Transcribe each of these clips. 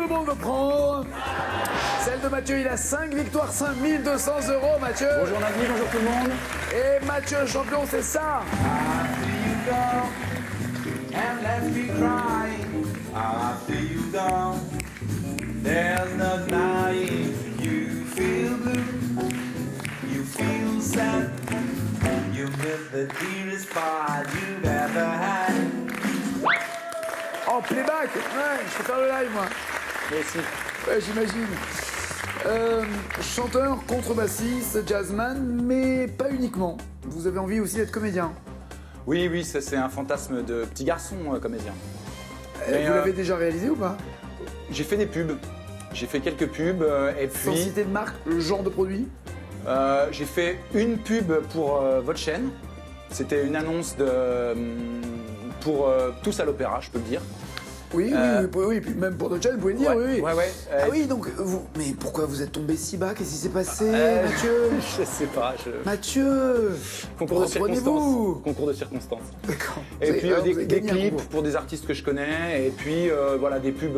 le monde veut prendre. Celle de Mathieu, il a 5 victoires, 5 200 €, Mathieu. Bonjour Nagui, bonjour tout le monde. Et Mathieu, le champion, c'est ça. And left me crying after you gone. There's no denying you feel blue, you feel sad, you miss the dearest part you've ever had. En playback. Ouais, je peux faire le live, moi. Moi aussi. Ouais, j'imagine. Chanteur, contrebassiste, jazzman, mais pas uniquement. Vous avez envie aussi d'être comédien. Oui, oui, ça c'est un fantasme de petit garçon comédien. Mais, Vous l'avez déjà réalisé ou pas? J'ai fait des pubs. J'ai fait quelques pubs et Sans puis citer de marque, le genre de produit? j'ai fait une pub pour votre chaîne. C'était une annonce pour Tous à l'Opéra, je peux le dire. Oui, oui, puis même pour notre chaîne, vous pouvez le dire, Ouais, oui. ouais. Ah oui, donc vous. Mais pourquoi vous êtes tombé si bas? Qu'est-ce qui s'est passé, Mathieu? Je sais pas. Mathieu! Concours de circonstances. Reprenez-vous. Concours de circonstances. D'accord. Et puis vous avez des gagné un clips concours. pour des artistes que je connais, et puis voilà des pubs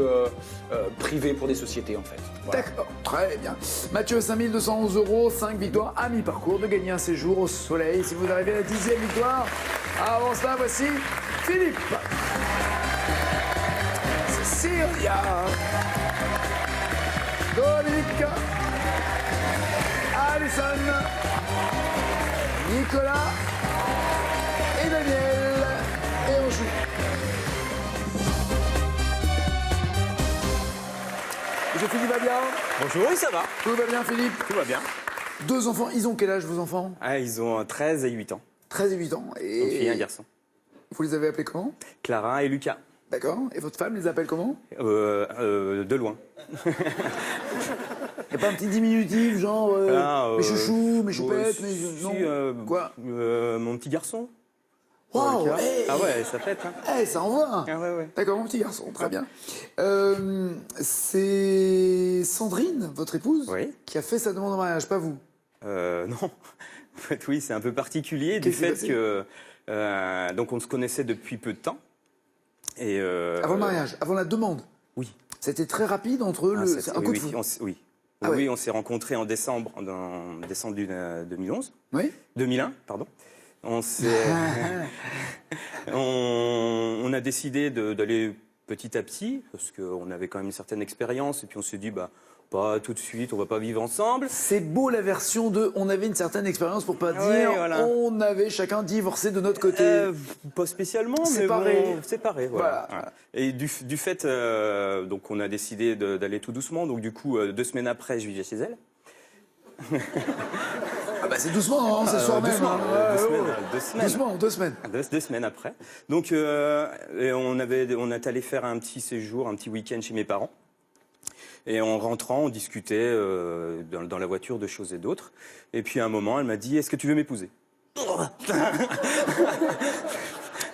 privées pour des sociétés en fait. Voilà. D'accord, très bien. Mathieu, 5 211 €, 5 victoires à mi-parcours de gagner un séjour au soleil. Si vous arrivez à la 10e victoire, avant cela, voici Philippe. Cécilia. Dominique. Alison. Nicolas. Et Daniel. Et on joue. Monsieur Philippe va bien? Bonjour, oui, ça va. Tout va bien, Philippe? Tout va bien. 2 enfants, ils ont quel âge, vos enfants? Ah, ils ont 13 et 8 ans. 13 et 8 ans. Une fille et un garçon. Vous les avez appelés comment? Clara et Lucas. D'accord. Et votre femme les appelle comment? De loin. Il n'y a pas un petit diminutif, genre mes chouchous, mes choupettes, mes... Non. Quoi? Mon petit garçon. Waouh! Lucas. Hey, Ah ouais, ça pète. Hein. hey, ça envoie! Ah ouais. D'accord, mon petit garçon, très bien. C'est Sandrine, votre épouse, Oui. qui a fait sa demande en mariage, pas vous. Non. En fait, oui, c'est un peu particulier du Qu'est-ce qui fait s'est que... donc, on se connaissait depuis peu de temps. Et Avant le mariage, avant la demande. Oui. C'était très rapide entre eux, Ah, c'est un coup de oui, foudre. oui. Ah Oui, ouais. on s'est rencontrés en décembre 2011. Oui. 2001, pardon. On a décidé d'aller petit à petit, parce qu'on avait quand même une certaine expérience, et puis on s'est dit, bah, pas tout de suite, on va pas vivre ensemble. C'est beau la version de on avait une certaine expérience pour pas Ouais, dire voilà. on avait chacun divorcé de notre côté. Pas spécialement, Séparés. mais bon, séparés, voilà. Voilà. Et du fait, donc on a décidé d'aller tout doucement, donc du coup, 2 semaines après, je vivais chez elle. Ah bah c'est doucement, hein, c'est le soir même. doucement, hein. Ouais, 2 semaines, ouais. 2 semaines. Doucement, 2 semaines. 2 semaines après. Donc, et on est allé faire un petit séjour, un petit week-end chez mes parents. Et en rentrant, on discutait dans la voiture de choses et d'autres. Et puis à un moment, elle m'a dit, est-ce que tu veux m'épouser?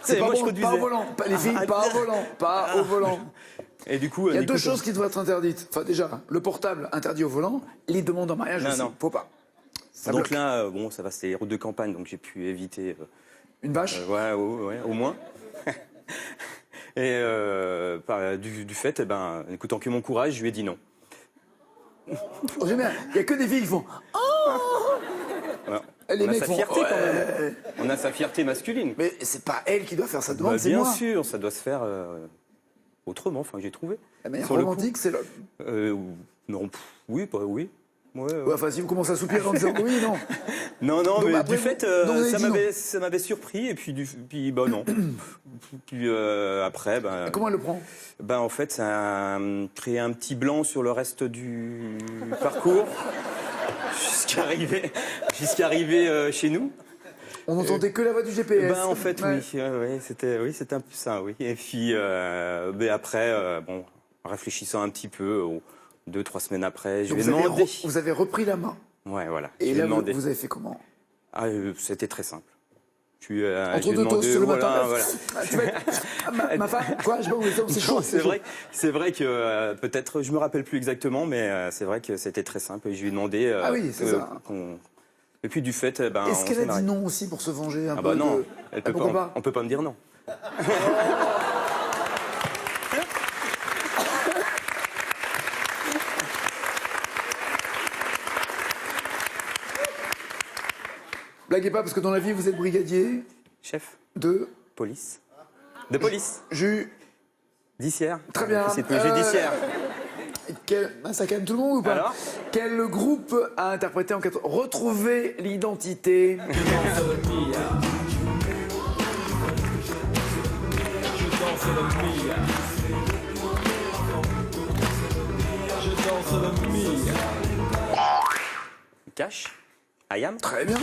C'est pas moi, je bon, conduisais. pas au volant. Les filles, pas au volant. Pas au volant. Et du coup, Il y a Nico, 2 choses qui doivent être interdites. Enfin déjà, le portable interdit au volant, les demandes en mariage Non, aussi. non. Faut pas. Ça donc bloque. là, bon, ça va, c'était les routes de campagne, donc j'ai pu éviter. Une vache. Ouais, au moins. Et du fait, eh ben, écoutant que mon courage, je lui ai dit non. Oh, j'aime bien. Il y a que des filles qui font. Voilà. Les On a mecs sa font. fierté quand même. Ouais. On a sa fierté masculine. Mais c'est pas elle qui doit faire sa demande, Bah, c'est bien moi. sûr, ça doit se faire autrement. Enfin, j'ai trouvé. La manière Sur le romantique, c'est l'homme. Non, oui, pas oui. Ouais, ouais. Ouais, enfin, si vous commencez à soupirer en disant oui, non. Non, Donc, mais après, du fait, donc, vous avez dit non. ça m'avait surpris, et puis bah non. Puis après, Et comment elle le prend? en fait, ça a créé un petit blanc sur le reste du parcours, jusqu'à arriver chez nous. On n'entendait que la voix du GPS. En fait, Ouais. oui, c'était un peu ça, oui. Et puis après, bon, en réfléchissant un petit peu, 2-3 semaines après, je Donc lui ai demandé. vous avez repris la main. Ouais, voilà. Et je lui ai là, demandé. vous avez fait comment? Ah, c'était très simple. Entre 2 toasts le matin. Ah, tu vas être- ma femme? Quoi? Je sais pas où c'est chaud. Non, c'est vrai que peut-être, je me rappelle plus exactement, mais c'est vrai que c'était très simple. Et je lui ai demandé. Ah oui, c'est ça. Et puis du fait, Est-ce on qu'elle s'est a mariés. dit non aussi pour se venger un Ah peu bah non, de... elle peut pourquoi pas, pas on peut pas me dire non. Blaguez pas, parce que dans la vie, vous êtes brigadier Chef, de police. De police. Judiciaire. D'ICR. Très bien. C'est plus judiciaire. Ça calme tout le monde ou pas? Alors Quel groupe a interprété en 4 Retrouver l'identité? Cash. Ayam. Très bien.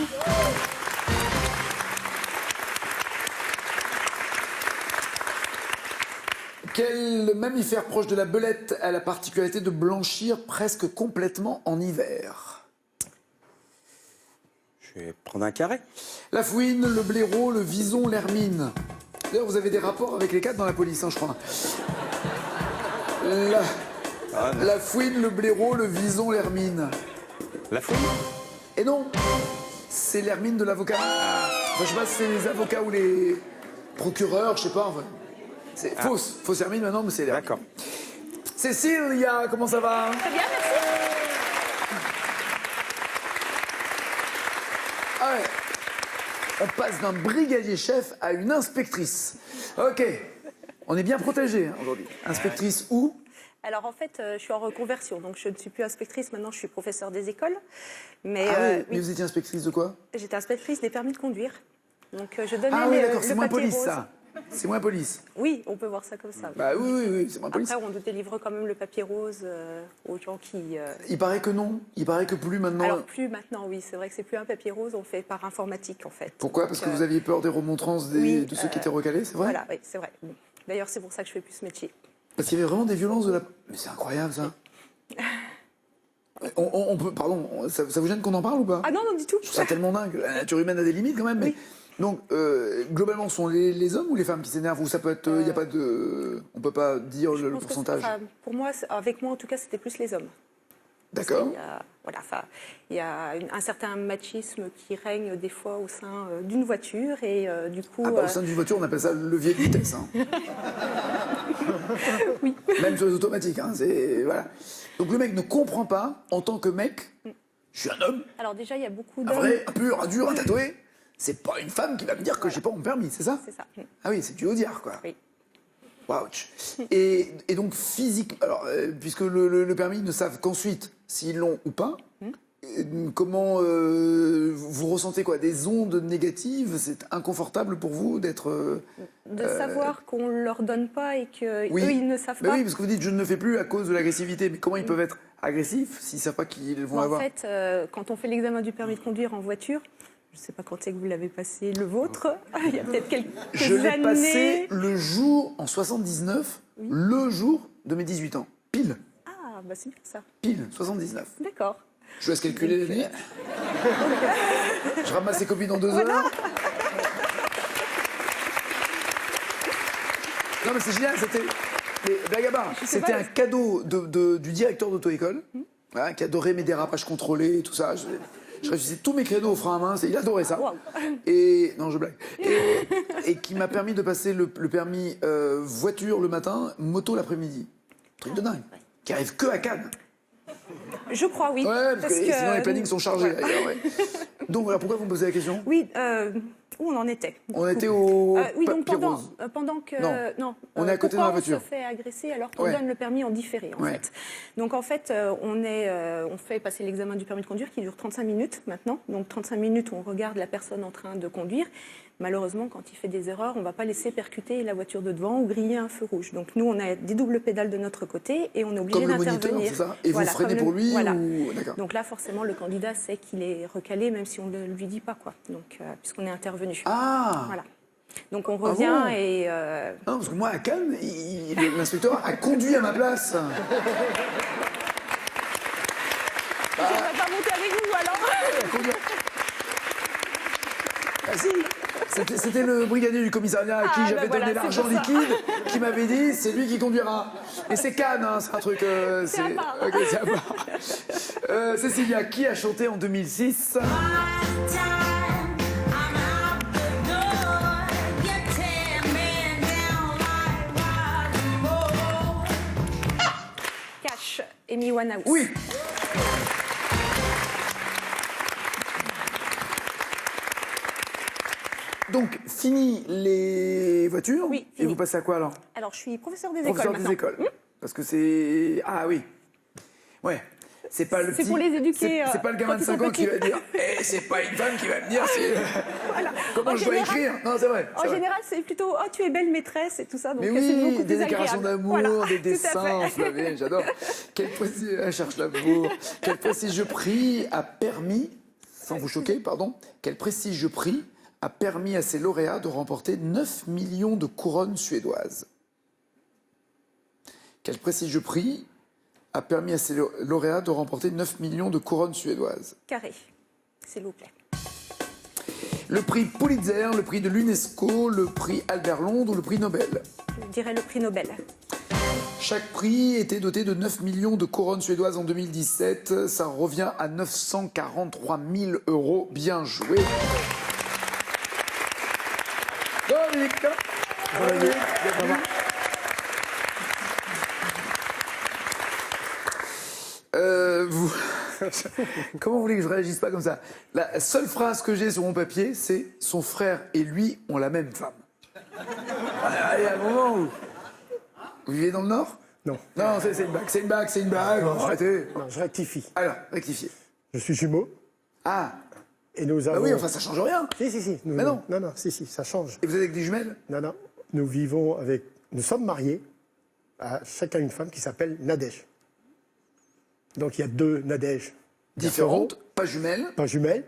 Quel mammifère proche de la belette a la particularité de blanchir presque complètement en hiver? Je vais prendre un carré. La fouine, le blaireau, le vison, l'hermine. D'ailleurs, vous avez des rapports avec les 4 dans la police, hein, je crois. La fouine, le blaireau, le vison, l'hermine. La fouine. Et non, c'est l'hermine de l'avocat. Enfin, je sais pas si c'est les avocats ou les procureurs, je sais pas. Enfin, c'est fausse hermine maintenant, mais c'est l'hermine. D'accord. Cécilia, comment ça va? Très bien, merci. Ah ouais. On passe d'un brigadier chef à une inspectrice. Ok. On est bien protégé aujourd'hui. Inspectrice où? Alors en fait, je suis en reconversion, donc je ne suis plus inspectrice, maintenant je suis professeure des écoles. Mais, Ah oui, mais oui, vous étiez inspectrice de quoi? j'étais inspectrice des permis de conduire. Donc je donnais Ah oui, le d'accord, c'est moins papier police rose. ça. C'est moins police. Oui, on peut voir ça comme ça. Bah oui, c'est moins police. Après, on délivre quand même le papier rose aux gens qui... Il paraît que non. Il paraît que plus maintenant. Alors plus maintenant, oui, c'est vrai que c'est plus un papier rose, on fait par informatique en fait. Pourquoi? Parce que vous aviez peur des remontrances oui, de ceux qui étaient recalés, c'est vrai? Voilà, oui, c'est vrai. D'ailleurs, c'est pour ça que je fais plus ce métier. Parce qu'il y avait vraiment des violences de la... Mais c'est incroyable ça. On peut... Pardon, ça vous gêne qu'on en parle ou pas? Ah non, non, du tout. Je trouve ça tellement dingue. La nature humaine a des limites quand même. Mais... Oui. Donc, globalement, ce sont les hommes ou les femmes qui s'énervent? Ou ça peut être... Il y a pas de... On peut pas dire Je le pense que pourcentage. pour moi, avec moi en tout cas, c'était plus les hommes. D'accord. Il y a un certain machisme qui règne des fois au sein d'une voiture et du coup... Ah bah, au sein d'une voiture, on appelle ça le levier de vitesse. Hein. Oui. Même sur les automatiques. Hein, voilà. Donc le mec ne comprend pas, en tant que mec, je suis un homme, Alors déjà, il y a beaucoup un d'hommes... vrai, un pur, un dur, un tatoué. C'est pas une femme qui va me dire que j'ai pas mon permis, c'est ça? C'est ça. Ah oui, c'est du audiard, quoi. Oui. Ouch. Et donc physique, alors puisque le permis, ils ne savent qu'ensuite s'ils l'ont ou pas. Comment vous ressentez quoi? Des ondes négatives? C'est inconfortable pour vous d'être... De savoir qu'on ne leur donne pas et qu'eux, Oui. ils ne savent Mais pas. oui, parce que vous dites je ne le fais plus à cause de l'agressivité. Mais comment ils peuvent être agressifs s'ils ne savent pas qu'ils vont En avoir? fait, quand on fait l'examen du permis de conduire en voiture, je ne sais pas quand c'est que vous l'avez passé, le vôtre, il y a peut-être quelques Je l'ai années... passé le jour, en 79, le jour de mes 18 ans. Pile, Ah, bah c'est bien ça. pile, 79. D'accord. Je vous laisse calculer l'année. Je ramasse les copies dans 2 heures. Non mais c'est génial, c'était... Mais blague à part, c'était un cadeau du directeur d'auto-école, voilà, qui adorait mes dérapages contrôlés et tout ça. Je réussissais tous mes créneaux au frein à main, il adorait ça. Waouh. Et non, je blague. Et qui m'a permis de passer le permis voiture le matin, moto l'après-midi. Truc de dingue. Qui arrive que à Cannes. Je crois, oui. Ouais, parce que sinon les plannings sont chargés. Ouais. D'ailleurs, ouais. Donc voilà, pourquoi vous me posez la question? Oui, où on en était? On était au Oui, donc papier rose. pendant que... Non. On est à côté de pourquoi la voiture. on se fait agresser alors qu'on Ouais. donne le permis en différé, en Ouais. fait. Donc, en fait, on fait passer l'examen du permis de conduire qui dure 35 minutes maintenant. Donc, 35 minutes où on regarde la personne en train de conduire. Malheureusement, quand il fait des erreurs, on ne va pas laisser percuter la voiture de devant ou griller un feu rouge. Donc, nous, on a des doubles pédales de notre côté et on est obligé Comme le moniteur, d'intervenir. c'est ça? Et Voilà, vous freinez comme pour lui voilà. ou... D'accord. Donc là, forcément, le candidat sait qu'il est recalé, même si on ne lui dit pas, quoi. Donc, puisqu'on est intervenu. Ah Voilà. Donc on revient bon et... Non, parce que moi, à Cannes, l'inspecteur a conduit à ma place. Je ne vais pas monter avec vous, alors. Ah si, c'était le brigadier du commissariat à qui Ah, j'avais ben voilà, donné c'est l'argent pour ça. liquide, qui m'avait dit c'est lui qui conduira. Et c'est Cannes, hein, c'est un truc. C'est à part. Ok, c'est à part. Cécilia, qui a chanté en 2006 Cash, Amy Winehouse. Oui. Donc, fini les voitures. Oui, Et fini. vous passez à quoi alors? Alors, je suis professeur des Professeur écoles des maintenant. écoles. Parce que c'est. Ah oui. Ouais. C'est pas le C'est petit- pour les éduquer, C'est pas le gamin quand de ils sont 5 ans qui va petits. dire c'est pas une femme qui va me dire comment En je dois général- écrire. Non, c'est vrai. En c'est vrai. général, c'est plutôt oh tu es belle maîtresse et tout ça. Donc Mais c'est beaucoup oui, plus des déclarations agréable. d'amour, Voilà, des tout à dessins, fait. Flavie, j'adore. Quel prestige, elle cherche l'amour. Quel prestigieux prix a permis, sans vous choquer, pardon, quel prestigieux prix a permis à ses lauréats de remporter 9 millions de couronnes suédoises? Quel prestigieux prix a permis à ses lauréats de remporter 9 millions de couronnes suédoises? Carré, s'il vous plaît. Le prix Pulitzer, le prix de l'UNESCO, le prix Albert Londres ou le prix Nobel? Je dirais le prix Nobel. Chaque prix était doté de 9 millions de couronnes suédoises en 2017. Ça revient à 943 000 euros. Bien joué. Dominique. Dominique, bienvenue. Vous... Comment vous voulez que je réagisse pas comme ça? La seule phrase que j'ai sur mon papier, c'est « Son frère et lui ont la même femme ». Il y a un moment où... Vous vivez dans le Nord? Non. Non, c'est une blague, c'est une blague, c'est une blague. Arrêtez. Non, je rectifie. Alors, rectifiez. Je suis jumeau Ah, et nous avons... bah oui, enfin ça change rien. Si. Mais non. Non, si, ça change. Et vous êtes avec des jumelles? Non. Nous vivons avec... Nous sommes mariés à chacun une femme qui s'appelle Nadège. Donc il y a deux Nadèges Différentes, pas jumelles, pas jumelles,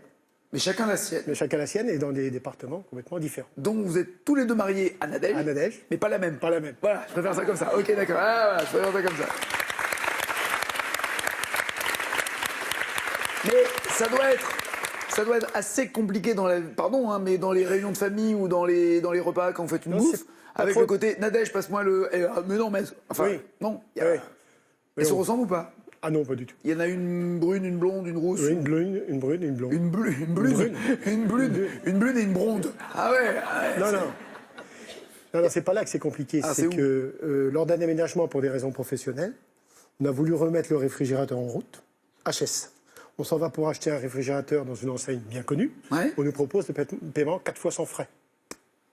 mais chacun la sienne. mais chacun la sienne et dans des départements complètement différents. Donc vous êtes tous les deux mariés à Nadège, À Nadège, mais pas la même. pas la même. Voilà, je préfère ça comme ça. Ok, d'accord. Ah, voilà, je préfère ça comme ça. Mais ça doit être assez compliqué dans la, pardon, hein, mais dans les réunions de famille ou dans les repas quand vous faites une Non, bouffe, c'est pas avec trop- le côté Nadège, passe-moi le. Mais non, mais enfin, Oui. non. Oui. Elles Mais se on- ressemblent ou pas? Ah non, pas du tout. Il y en a une brune, une blonde, une rousse. Oui, une brune, une brune et une blonde. Une blune, une blune et une blonde. Ah ouais. Non, c'est pas là que c'est compliqué. Ah, c'est c'est où que lors d'un déménagement pour des raisons professionnelles, on a voulu remettre le réfrigérateur en route, HS. On s'en va pour acheter un réfrigérateur dans une enseigne bien connue. Ouais. On nous propose le paiement 4 fois sans frais.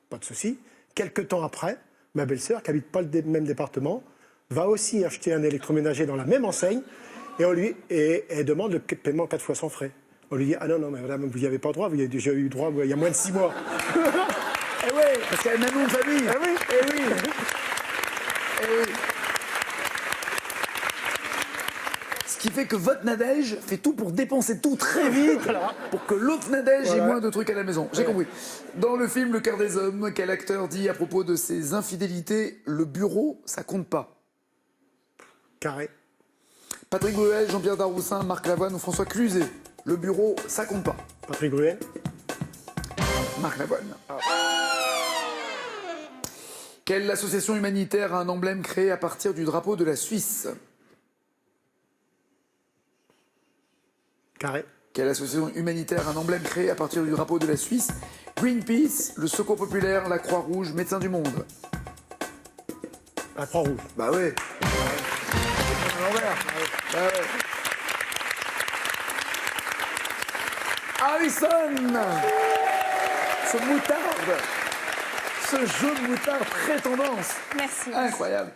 Pas de souci. Quelques temps après, ma belle-sœur, qui habite pas le même département, va aussi acheter un électroménager dans la même enseigne et elle demande le paiement 4 fois sans frais. On lui dit ah non, mais madame, vous n'y avez pas droit, vous y avez déjà eu droit il y a moins de 6 mois. Eh ouais, parce qu'elle a le même nom de famille. Ah oui. Eh oui. Eh oui. Ce qui fait que votre Nadège fait tout pour dépenser tout très vite pour que l'autre Nadège ait Voilà. moins de trucs à la maison. J'ai compris. Dans le film Le cœur des hommes, quel acteur dit à propos de ses infidélités, le bureau, ça compte pas? Carré. Patrick Bruel, Jean-Pierre Daroussin, Marc Lavoine ou François Cluzet. Le bureau, ça compte pas. Patrick Bruel. Marc Lavoine. Quelle association humanitaire a un emblème créé à partir du drapeau de la Suisse? Carré. Quelle association humanitaire a un emblème créé à partir du drapeau de la Suisse? Greenpeace, le Secours Populaire, la Croix-Rouge, Médecins du Monde. La Croix-Rouge. Bah ouais. À l'envers. Bah ouais. Harrison, ce moutarde, ce jeu de moutarde très tendance. Merci. Incroyable.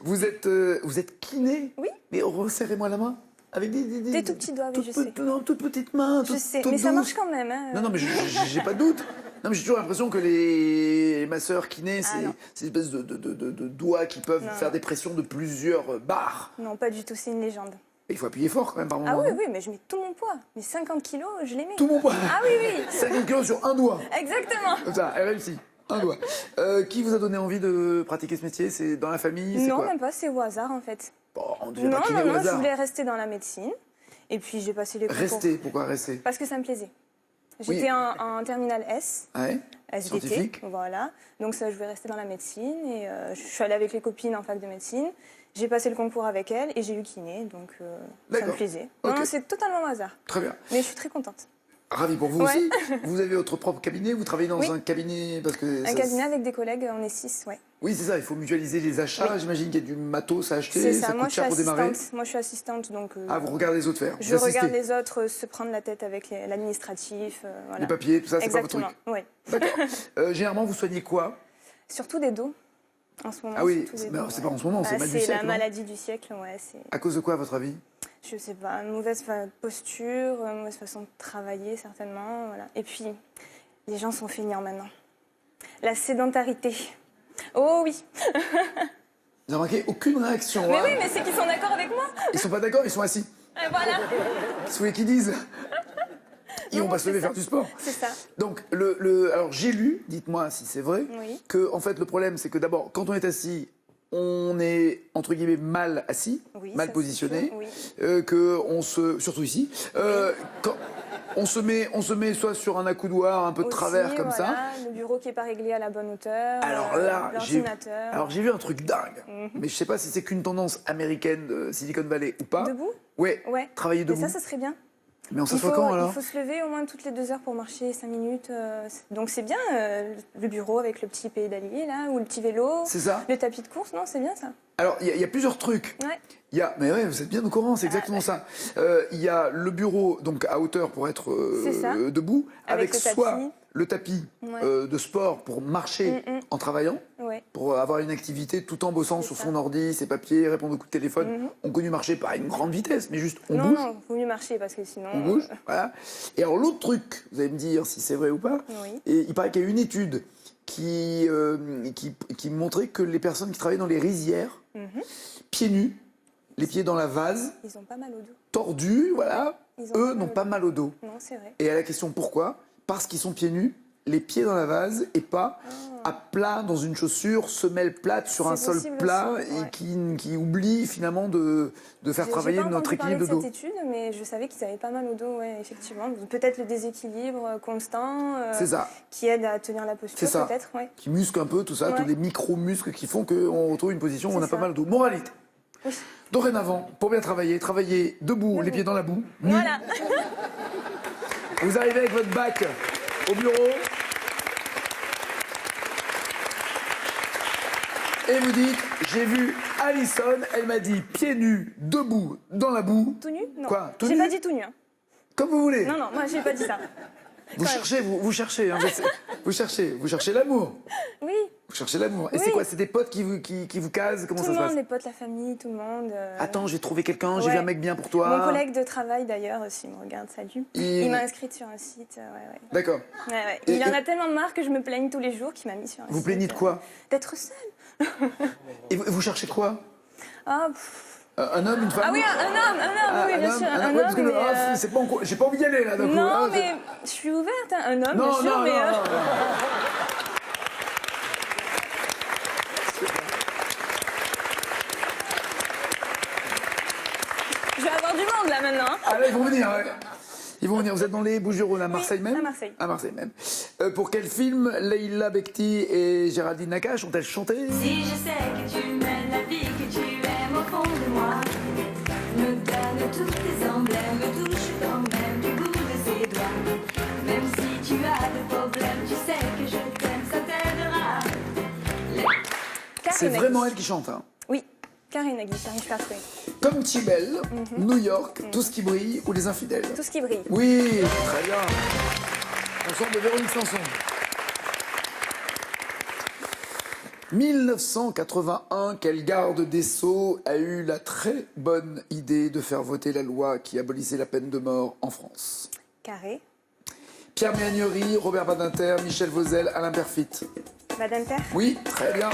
Vous êtes kiné? Oui. Mais resserrez-moi la main. Avec Des tout petits doigts, oui, je sais. toutes petites mains. Je toutes- sais, toutes mais ça douces. marche quand même. Hein. Non, mais j'ai pas de doute. Non, mais j'ai toujours l'impression que les masseurs kinés, Ah, non. c'est une espèce de doigts qui peuvent Non. faire des pressions de plusieurs barres. Non, pas du tout, c'est une légende. Et il faut appuyer fort quand même par moment. Ah oui, non oui, mais je mets tout mon poids. Mes 50 kilos, je les mets. Tout mon poids. Ah oui, oui, 50 kilos sur un doigt. exactement. Comme ça, elle réussit. Un doigt. Qui vous a donné envie de pratiquer ce métier? C'est dans la famille? C'est Non, quoi? même pas, c'est au hasard en fait. Bon, on devient Non, pas kiné non, au non, je hasard. voulais rester dans la médecine. Et puis j'ai passé les concours. Rester, pourquoi rester? Parce que ça me plaisait. Oui. J'étais en terminale S, Ouais. SVT, Scientifique. voilà. Donc ça, je voulais rester dans la médecine. Et je suis allée avec les copines en fac de médecine. J'ai passé le concours avec elles et j'ai eu kiné, donc ça D'accord. me plaisait. Ok. Non, c'est totalement au hasard. Très bien. Mais je suis très contente. Ravi pour vous Ouais. aussi. Vous avez votre propre cabinet? Vous travaillez dans Oui. un cabinet parce que Un cabinet avec des collègues, on est 6, ouais. Oui, c'est ça, il faut mutualiser les achats. J'imagine qu'il y a du matos à acheter. C'est ça, moi coûte je suis cher pour démarrer. assistante. Moi je suis assistante, donc Ah, vous regardez les autres faire. je vous assistez. regarde les autres se prendre la tête avec l'administratif. Voilà. Les papiers, tout ça, c'est pas votre Exactement, truc. oui. D'accord. Généralement, vous soignez quoi? Surtout des dos, en ce moment. Ah oui, surtout des mais dos, c'est pas en ce moment, c'est le mal du C'est siècle, la non maladie du siècle, ouais. À cause de quoi, à votre avis? Je sais pas, une mauvaise posture, une mauvaise façon de travailler, certainement. Voilà. Et puis, les gens sont feignants maintenant. La sédentarité. Oh oui. Vous avez remarqué aucune réaction. Mais hein. oui, mais c'est qu'ils sont d'accord avec moi. Ils sont pas d'accord, ils sont assis. Et voilà. Qu'est-ce que vous voulez qu'ils disent? Ils vont Non, pas se lever c'est faire du sport. C'est ça. Donc, alors j'ai lu, dites-moi si c'est vrai, Oui. que en fait le problème c'est que d'abord, quand on est assis, on est entre guillemets mal assis, Oui, mal ça, positionné, c'est sûr, oui. que on se, surtout ici, quand on se met soit sur un accoudoir un peu de Aussi, travers comme ça. voilà, le bureau qui n'est pas réglé à la bonne hauteur. Alors là, l'ordinateur. j'ai vu un truc dingue, mais je sais pas si c'est qu'une tendance américaine de Silicon Valley ou pas. Debout? Ouais. Ouais. Travailler Mais debout. ça serait bien. Mais on Il s'assoit faut, quand alors? il faut se lever au moins toutes les 2 heures pour marcher 5 minutes. Donc c'est bien le bureau avec le petit pédalier là, ou le petit vélo. C'est ça. Le tapis de course, non, c'est bien ça. Alors il y a plusieurs trucs. Ouais. Mais ouais, vous êtes bien au courant, c'est exactement ça. Il y a le bureau donc à hauteur pour être C'est ça. debout, avec le soit tapis. le tapis Ouais. de sport pour marcher en travaillant, Ouais. pour avoir une activité tout en bossant C'est sur ça. son ordi, ses papiers, répondre aux coups de téléphone. On connu marcher pas à une grande vitesse, mais juste on non, bouge. non, vaut mieux marcher parce que sinon. On bouge, voilà. Et alors l'autre truc, vous allez me dire si c'est vrai ou pas, Oui. et il paraît qu'il y a une étude qui montrait que les personnes qui travaillaient dans les rizières, pieds nus, les pieds dans la vase, Ils ont pas mal au dos. tordus, voilà, Ils ont eux pas mal n'ont au pas dos. mal au dos. Non, c'est vrai. Et à la question pourquoi? Parce qu'ils sont pieds nus, les pieds dans la vase et pas à plat dans une chaussure, semelle plate sur C'est un sol possible plat aussi, ouais. et qui oublie finalement de faire travailler J'ai pas notre entendu parler équilibre de dos. cette étude, mais je savais qu'ils avaient pas mal au dos, ouais, effectivement. Peut-être le déséquilibre constant C'est ça. qui aide à tenir la posture, C'est ça. peut-être, ouais. Qui muscle un peu tout ça, Ouais. tous les micro-muscles qui font qu'on retrouve une position où on C'est a pas ça. mal de dos. Moralité. Oui. Dorénavant, pour bien travailler debout, les pieds dans la boue, nus. Voilà. Vous arrivez avec votre bac au bureau et vous dites, j'ai vu Alison, elle m'a dit pieds nus, debout, dans la boue. Tout nu? Non. Quoi, tout J'ai nu pas dit tout nu. Hein. Comme vous voulez. Non, non, moi j'ai pas dit ça. Vous cherchez, vous cherchez, hein, vous cherchez l'amour. Oui, Vous cherchez l'amour. Et Oui. c'est quoi? C'est des potes qui vous casent? Comment tout ça le se monde, passe? les potes, la famille, tout le monde. Attends, j'ai trouvé quelqu'un, j'ai Ouais. vu un mec bien pour toi. Mon collègue de travail d'ailleurs, s'il me regarde, salut. Il m'a inscrite sur un site. Ouais, ouais. D'accord. Ouais, ouais. Et- Il en et- a tellement marre que je me plaigne tous les jours qu'il m'a mis sur un site. Vous plaignez de quoi? D'être seule. Et vous cherchez quoi? Ah, pff. Un homme, une femme? Ah oui, un homme, oui, bien sûr, un ouais, parce que homme. le mais, off, c'est pas j'ai pas envie d'y aller là d'un coup. non, hein, mais je suis ouverte, hein, un homme, Non, bien sûr, non, mais. non, non, non. Je vais avoir du monde là maintenant. Hein. Ah là, ils vont venir, ouais. Ils vont venir. Vous êtes dans les Bouches-du-Rhône, à Marseille même? à Marseille. À Marseille même. Pour quel film Leïla Bekti et Géraldine Nakache ont-elles chanté? Si je sais que tu mènes la vie que tu aimes au fond de moi, me donne tous tes emblèmes, me touche quand même du bout de ses doigts. Même si tu as des problèmes, tu sais que je t'aime, ça t'aidera. C'est Karine vraiment Nagui. elle qui chante. Hein. Oui, Karine Nagui, j'arrive pas à trouver. Comme Tibel, New York, Tout ce qui brille ou Les infidèles. Tout ce qui brille. Oui, très bien. Chanson de Véronique Sanson. 1981, quel garde des Sceaux a eu la très bonne idée de faire voter la loi qui abolissait la peine de mort en France? Carré. Pierre Méhaignerie, Robert Badinter, Michel Vauzel, Alain Perfit. Madame Terre. Oui, très bien.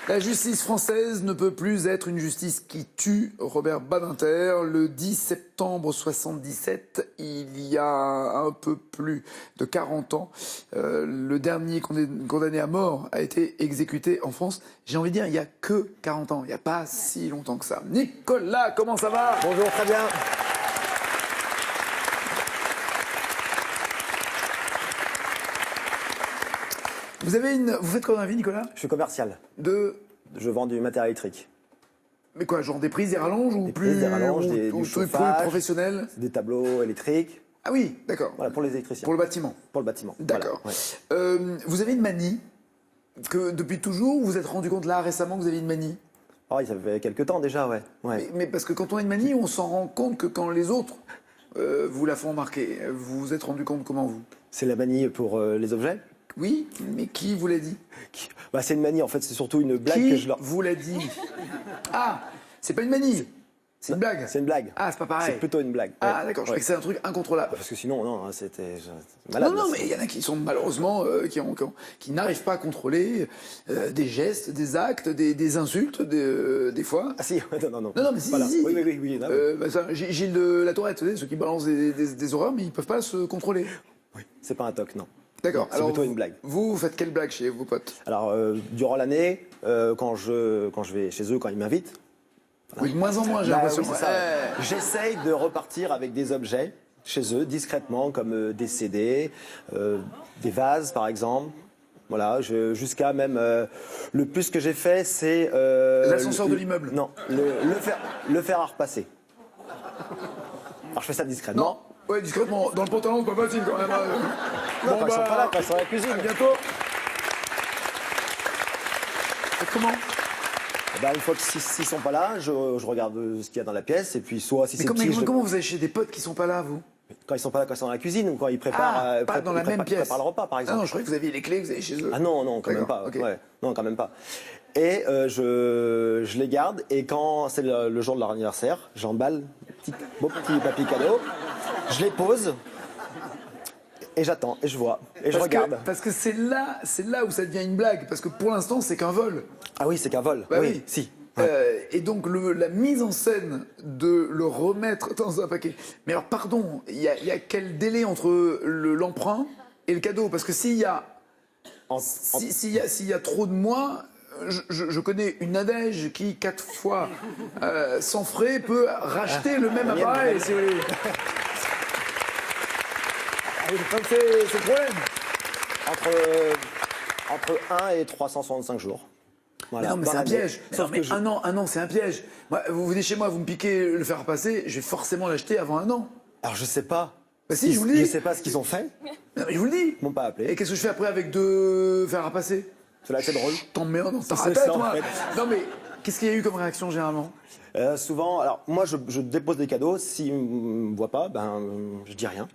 La justice française ne peut plus être une justice qui tue. Robert Badinter, le 10 septembre 77, il y a un peu plus de 40 ans, le dernier condamné à mort a été exécuté en France. J'ai envie de dire, il n'y a que 40 ans, il n'y a pas si longtemps que ça. Nicolas, comment ça va? Bonjour, très bien. Vous faites quoi dans la vie, Nicolas? Je suis commercial. Je vends du matériel électrique. Mais quoi, genre des prises, des rallonges ou Des plus prises, des rallonges, ou du trucs plus chauffage. professionnels? C'est des tableaux électriques. Ah oui, d'accord. Voilà, pour les électriciens. Pour le bâtiment. Pour le bâtiment. D'accord. Voilà, ouais. Vous avez une manie que depuis toujours, vous vous êtes rendu compte là récemment que vous avez une manie? Ah oui, ça fait quelques temps déjà, ouais. Mais parce que quand on a une manie, on s'en rend compte que quand les autres vous la font remarquer. Vous vous êtes rendu compte comment, vous? C'est la manie pour les objets. Oui, mais qui vous l'a dit? Bah, c'est une manie, en fait, c'est surtout une blague Qui que je leur... vous l'a dit? Ah, c'est pas une manie, c'est une blague. C'est une blague. Ah, c'est pas pareil. C'est plutôt une blague. Ah, ouais. d'accord, je Ouais. croyais que c'est un truc incontrôlable. Parce que sinon, non, c'était malade. Non, là, mais il y en a qui sont malheureusement, qui n'arrivent pas à contrôler des gestes, des actes, des insultes, des fois. Ah si, non. Non, mais si, Voilà. si. Oui. Non, Ça, Gilles de la Tourette, vous savez, ceux qui balancent des horreurs, mais ils peuvent pas se contrôler. oui. C'est pas un toc, non. D'accord. C'est plutôt une blague. Vous faites quelle blague chez vos potes? Alors, durant l'année, quand je vais chez eux, quand ils m'invitent, Oui, de moins en moins, j'ai bah, l'impression. oui, c'est ça. J'essaye de repartir avec des objets chez eux, discrètement, comme des CD, des vases, par exemple. Voilà, jusqu'à même... le plus que j'ai fait, c'est... L'ascenseur de l'immeuble. Non, le fer à repasser. Alors, je fais ça discrètement. Non. Ouais, discrètement. Dans le pantalon, c'est pas facile quand même. Non, quand ils sont pas là, quand ils sont à la cuisine. À bientôt. Faites comment? Bah, une fois que s'ils sont pas là, je regarde ce qu'il y a dans la pièce, et puis soit si Mais c'est petit, je le- comment vous allez chez des potes qui sont pas là, vous? quand ils sont pas là, quand ils sont dans la cuisine, ou quand ils préparent, Pas dans la même pièce. ils préparent le repas, par Ah exemple. non, je croyais que vous aviez les clés, que vous allez chez eux. Ah non, quand même D'accord, pas. ok. Ouais. Non, quand même pas. Et je les garde, et quand c'est le jour de leur anniversaire, j'emballe beau petit papier cadeau, je les pose, et j'attends, et je vois, et je regarde. Parce que c'est là où ça devient une blague. Parce que pour l'instant, c'est qu'un vol. Ah oui, c'est qu'un vol. Bah oui, oui. si. Et donc la mise en scène de le remettre dans un paquet. Mais alors pardon, il y a quel délai entre l'emprunt et le cadeau? Parce que s'il y a trop de mois, je connais une adège qui 4 fois sans frais peut racheter le même appareil. Si vous voulez. Donc c'est le problème. Entre 1 et 365 jours. Voilà. Mais non, mais Dans c'est un l'année. piège. Sauf Non, mais que je- un an, c'est un piège. Moi, vous venez chez moi, vous me piquez le fer à passer, je vais forcément l'acheter avant un an. Alors je sais pas. Bah si, je vous le dis. Je sais pas ce qu'ils ont fait. Non, mais je vous le dis. Ils m'ont pas appelé. Et qu'est-ce que je fais après avec 2 fers à passer? C'est là que c'est drôle. T'emmerdes dans ta C'est tête, ça, en moi. fait. Non, mais qu'est-ce qu'il y a eu comme réaction généralement? Souvent, alors moi je dépose des cadeaux. S'ils me voient pas, ben je dis rien.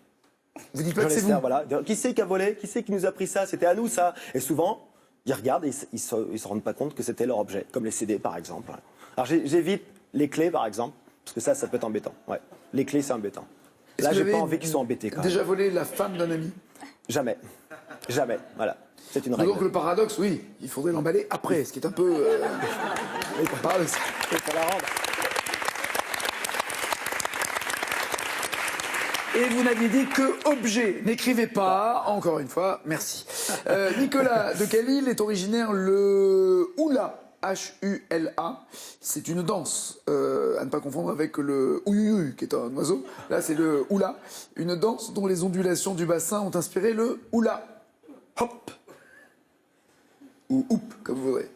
Vous dites pas Je que c'est laisse vous. faire, voilà. Qui c'est qui a volé? Qui c'est qui nous a pris ça? C'était à nous ça. Et souvent, ils regardent et ils se rendent pas compte que c'était leur objet, comme les CD par exemple. Alors j'évite les clés par exemple, parce que ça peut être embêtant. Ouais. Les clés c'est embêtant. Est-ce Là que j'ai vous pas avez envie qu'ils soient embêtés quand même. Déjà volé la femme d'un ami? Jamais. Voilà. C'est une règle. Donc le paradoxe, oui, il faudrait l'emballer après, ce qui est un peu paradoxal. Pour la rendre. Et vous n'aviez dit que objet. N'écrivez pas, encore une fois, merci. Nicolas de quelle île est originaire le hula? H-U-L-A. C'est une danse, à ne pas confondre avec le ouyouyu, qui est un oiseau. Là, c'est le hula. Une danse dont les ondulations du bassin ont inspiré le hula. Hop. Ou hoop, comme vous voudrez.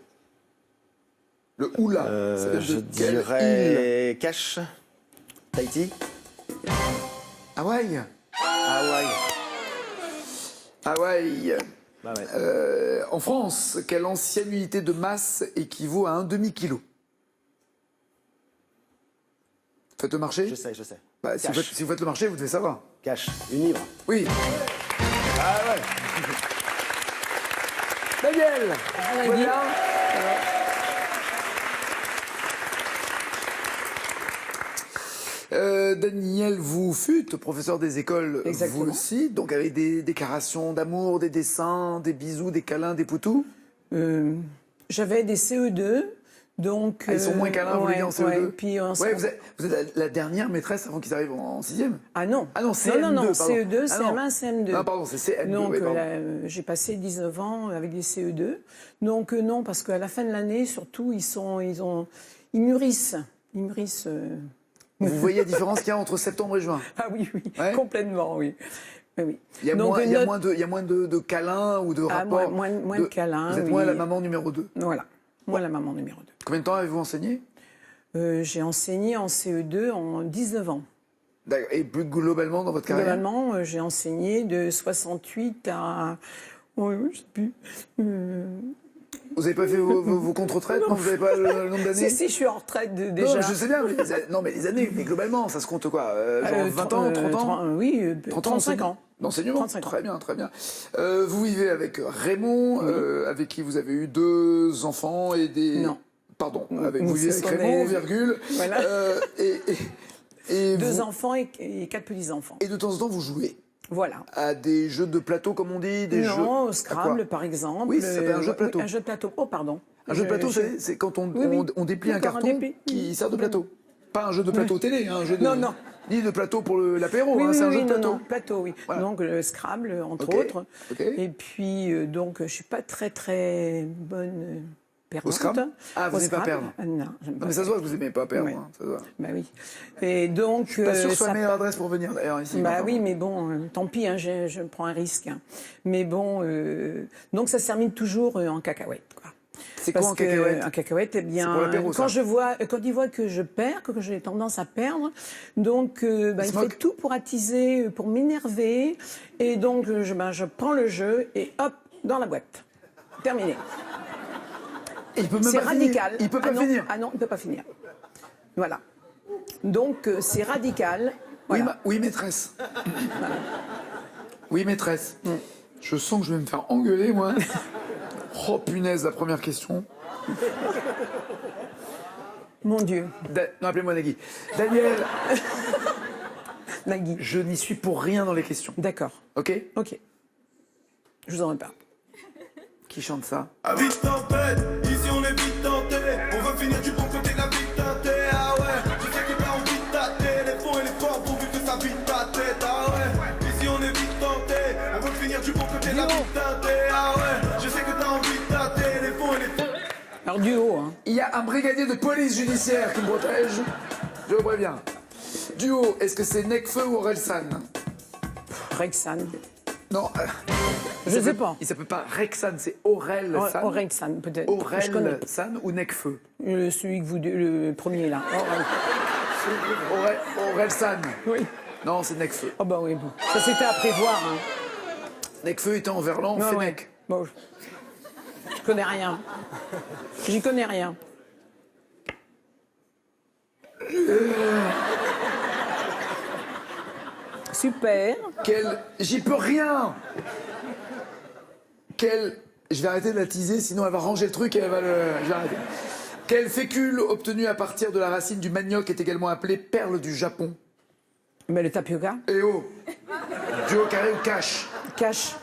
Le hula. ça vient Je de quelle île? dirais Cache. Tahiti. Hawaï. Hawaï. Hawaï. Bah ouais. En France, quelle ancienne unité de masse équivaut à un demi-kilo? Faites le marché. Je sais. Bah, si vous faites le marché, vous devez savoir. Cache. Une livre. Oui. Ah ouais. Daniel. Voilà. Daniel, vous fûtes professeur des écoles, Exactement. vous aussi, donc avec des déclarations d'amour, des dessins, des bisous, des câlins, des poutous. J'avais des CE2, donc... Ah, ils sont moins câlins, vous voulez dire, en CE2? ouais, puis Ouais, vous êtes la dernière maîtresse avant qu'ils arrivent en 6e. Ah non. Ah non, CM2, non, pardon. CE2, Ah non. CM1, CM2. Ah pardon, c'est CM2. Donc oui, pardon. j'ai passé 19 ans avec des CE2. Donc non, parce qu'à la fin de l'année, surtout, ils mûrissent. Ils mûrissent... Vous voyez la différence qu'il y a entre septembre et juin? Ah oui, Ouais. complètement, oui. Oui. Il y a Donc, moins de câlins ou de rapports. moins de câlins, Vous êtes oui. moins la maman numéro 2. Voilà, moi la maman numéro 2. Combien de temps avez-vous enseigné? J'ai enseigné en CE2 en 19 ans. D'accord. Et plus globalement dans votre carrière? Globalement, j'ai enseigné de 68 à... Oui, je sais plus. Vous n'avez pas fait vos contre-retraites? Non, vous n'avez pas le nombre d'années? Si, je suis en retraite déjà. Non, je sais bien, mais les années, mais globalement, ça se compte quoi? Genre 20 ans, 30 ans? Oui, 35 ans. D'enseignement? 35 ans. Très bien, très bien. Vous vivez avec Raymond, avec qui vous avez eu 2 enfants et des... Non. Pardon, Vous vous vivez avec Raymond, virgule. Voilà. Et 2 enfants et 4 petits-enfants. Et de temps en temps, vous jouez Voilà. à des jeux de plateau, comme on dit, des jeux... Non, au À Scrabble, quoi? par exemple. Oui, ça s'appelle un jeu de plateau. Un jeu de plateau. Oh, pardon. Un jeu de plateau, c'est quand on, Oui. on déplie un D'accord, un carton dépli. qui sert de plateau. Pas un jeu de plateau télé, hein, un jeu de... Non. Ni de plateau pour l'apéro, Oui, hein, c'est un jeu de non, plateau. non, plateau, oui. Voilà. Donc le Scrabble, entre Ok, autres. ok. Et puis, donc, je suis pas très, très bonne perdante. Au Scrabble? Ah, vous Au n'aimez pas Scrabble. perdre? Ah, non, j'aime Non, pas mais ça se voit que perdre. vous n'aimez pas perdre, Ouais. hein, ça se voit. Bah oui. Et donc, Je suis pas sûr que ce soit ça la meilleure adresse pour venir, d'ailleurs, ici. Bah Enfin, oui, mais bon, tant pis, hein, je prends un risque. Hein. Mais bon, donc ça se termine toujours en cacahuète, quoi. C'est quoi Parce en cacahuète? En cacahuète, eh bien, C'est pour l'apéro, ça. quand il voit que je perds, que j'ai tendance à perdre, donc il se fait moque. tout pour attiser, pour m'énerver, et donc je prends le jeu et hop, dans la boîte. Terminé. Et il peut même C'est pas finir. radical. Il peut pas non, finir. Ah non, il peut pas finir. Voilà. Donc c'est radical. Oui, Voilà. oui, maîtresse. Oui, maîtresse. Je sens que je vais me faire engueuler, moi. Oh, punaise, la première question. Mon Dieu, Non, appelez-moi Nagui. Daniel, Nagui. je n'y suis pour rien dans les questions. D'accord. Ok? Ok. Je vous en reparle. Qui chante ça? Ah, vite tempête, ici on est vite tenté. On veut finir du bon côté de la vie teintée. Ah ouais, je sais que t'as envie de tâter. Les fonds et les forts pourvu que ça vide ta tête. Ah ouais, ici on est vite tenté. On veut finir du bon côté de la vie teintée. Ah ouais, je sais que t'as envie de tâter. Les fonds et les forts. Alors du haut, hein. Il y a un brigadier de police judiciaire qui me protège. Je le préviens. Du haut, est-ce que c'est Nekfeu ou Orelsan? Rexan. Non. Je sais pas. Il s'appelle pas Rexan, c'est Orelsan. Orelsan, peut-être. Je connais pas. Orelsan ou Nekfeu? Celui que vous... Le premier, là. Orelsan. Oui. Non, c'est Nekfeu. Oh bah oui, bon. Ça c'était à prévoir, hein. Nekfeu était en verlan, Ouais, Fennec. ouais. Bon, je connais rien. J'y connais rien. Super. J'y peux rien. Je vais arrêter de la teaser, sinon elle va ranger le truc et elle va le... Je vais arrêter. Quel fécule obtenu à partir de la racine du manioc est également appelé perle du Japon? Mais le tapioca. Eh oh. Duo carré ou cash? Cache.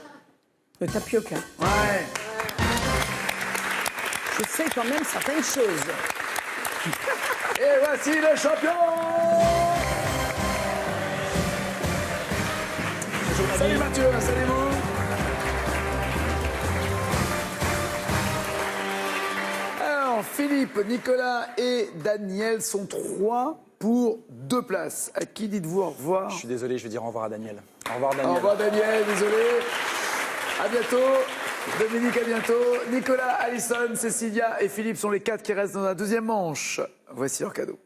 Le tapioca. Ouais. Je sais quand même certaines choses. Et voici le champion. Salut Mathieu, installez-vous. Alors, Philippe, Nicolas et Daniel sont 3 pour 2 places. À qui dites-vous au revoir? Je suis désolé, je vais dire au revoir à Daniel. Au revoir, Daniel. Au revoir Daniel, désolé. À bientôt. Dominique, à bientôt. Nicolas, Alison, Cécilia et Philippe sont les 4 qui restent dans la deuxième manche. Voici leur cadeau.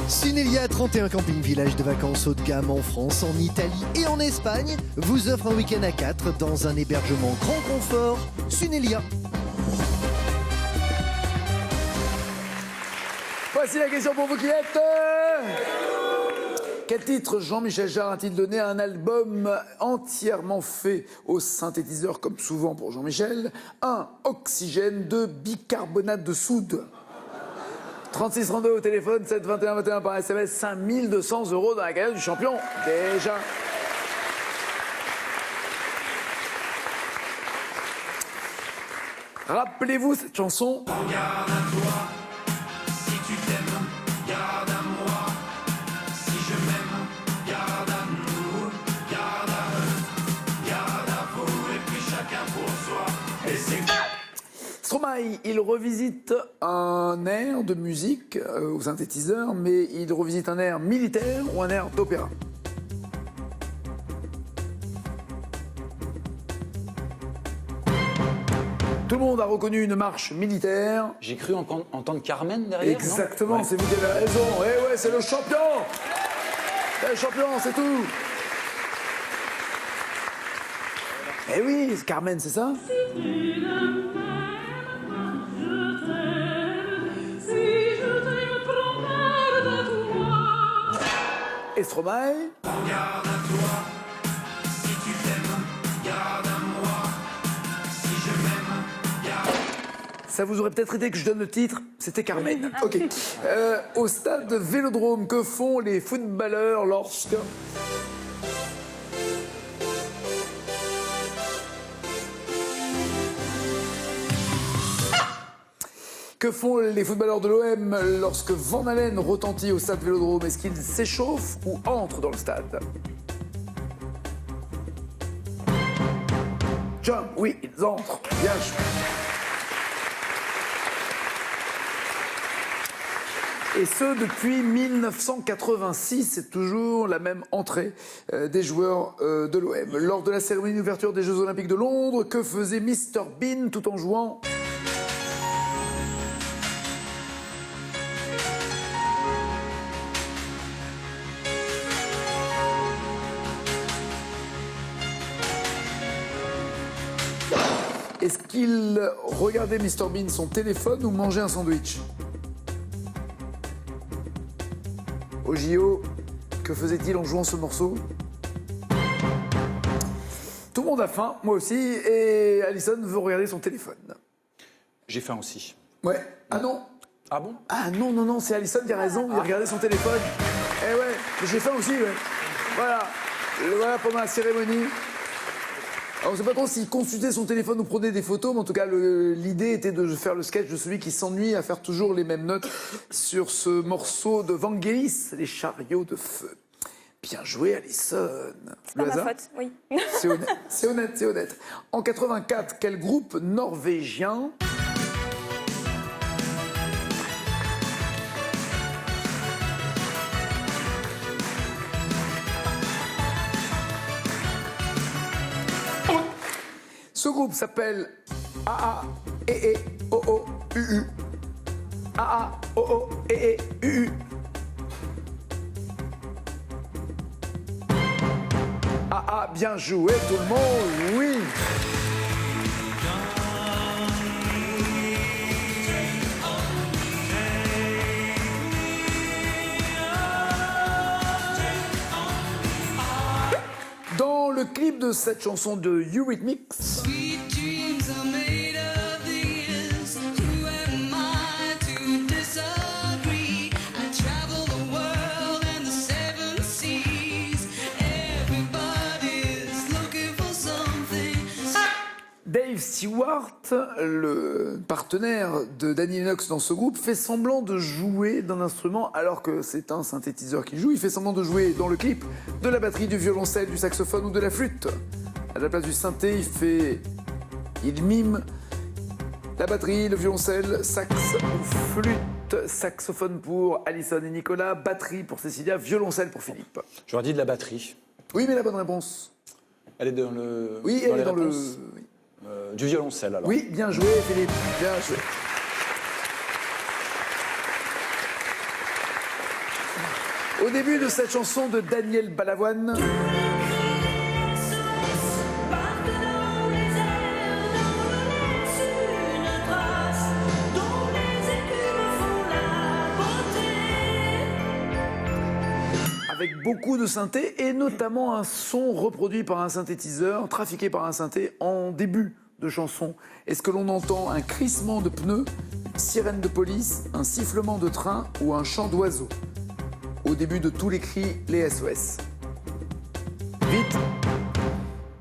Synelia, 31 camping villages de vacances haut de gamme en France, en Italie et en Espagne, vous offre un week-end à 4 dans un hébergement grand confort. Synelia. Voici la question pour vous qui êtes. Quel titre Jean-Michel Jarre a-t-il donné à un album entièrement fait au synthétiseur, comme souvent pour Jean-Michel? 1. Oxygène. 2. Bicarbonate de soude. 3632 au téléphone, 7 21 21 par SMS, 5200 € dans la cagnotte du champion. Déjà. Rappelez-vous cette chanson. Garde à toi, si tu t'aimes, garde à moi. Si je m'aime, garde à nous, garde à eux, garde à vous, et puis chacun pour soi. Et c'est... Stromae, il revisite un air de musique au synthétiseur, mais il revisite un air militaire ou un air d'opéra? Tout le monde a reconnu une marche militaire. J'ai cru entendre Carmen derrière. Exactement, non c'est vous qui avez raison. Eh ouais, c'est le champion. Champion, c'est tout. Eh oui, Carmen, c'est ça? Et Stromae. Regarde à toi, si tu t'aimes, garde à moi, si je m'aime, garde. Ça vous aurait peut-être aidé que je donne le titre, c'était Carmen. Ok. Au stade de Vélodrome, que font les footballeurs lorsque... Que font les footballeurs de l'OM lorsque Van Halen retentit au stade Vélodrome? Est-ce qu'ils s'échauffent ou entrent dans le stade? John, oui, ils entrent. Bien joué. Et ce, depuis 1986, c'est toujours la même entrée des joueurs de l'OM. Lors de la cérémonie d'ouverture des Jeux Olympiques de Londres, que faisait Mr Bean tout en jouant? Est-ce qu'il regardait Mr Bean son téléphone ou mangeait un sandwich? Au JO, que faisait-il en jouant ce morceau? Tout le monde a faim, moi aussi, et Alison veut regarder son téléphone. J'ai faim aussi. Ouais. Ah non? Ah bon? Ah non, c'est Alison qui a raison, il a regardé son téléphone. Eh ouais, j'ai faim aussi, ouais. Voilà. Voilà pendant la cérémonie. Alors, on ne sait pas trop s'il consultait son téléphone ou prenait des photos, mais en tout cas, l'idée était de faire le sketch de celui qui s'ennuie à faire toujours les mêmes notes sur ce morceau de Vangelis, Les chariots de feu. Bien joué, Alison. C'est pas ma faute, oui. C'est honnête, c'est honnête, c'est honnête. En 84, quel groupe norvégien Ce groupe s'appelle AA EE OO UU. AA OO EE UU. AA, bien joué tout le monde, oui. Dans le clip de cette chanson de Eurythmics, Dave Stewart, le partenaire de Danny Lennox dans ce groupe, fait semblant de jouer d'un instrument alors que c'est un synthétiseur qui joue. Il fait semblant de jouer dans le clip de la batterie, du violoncelle, du saxophone ou de la flûte. À la place du synthé, il mime la batterie, le violoncelle, sax ou flûte. Saxophone pour Alison et Nicolas, batterie pour Cécilia, violoncelle pour Philippe. J'aurais dit de la batterie. Oui, mais la bonne réponse. Elle est dans le. Oui, elle est dans le. Du violoncelle alors. Oui, bien joué, Philippe. Bien joué. Au début de cette chanson de Daniel Balavoine. Avec beaucoup de synthé et notamment un son reproduit par un synthétiseur, trafiqué par un synthé en début de chanson. Est-ce que l'on entend un crissement de pneus, une sirène de police, un sifflement de train ou un chant d'oiseau? Au début de tous les cris, les SOS. Vite.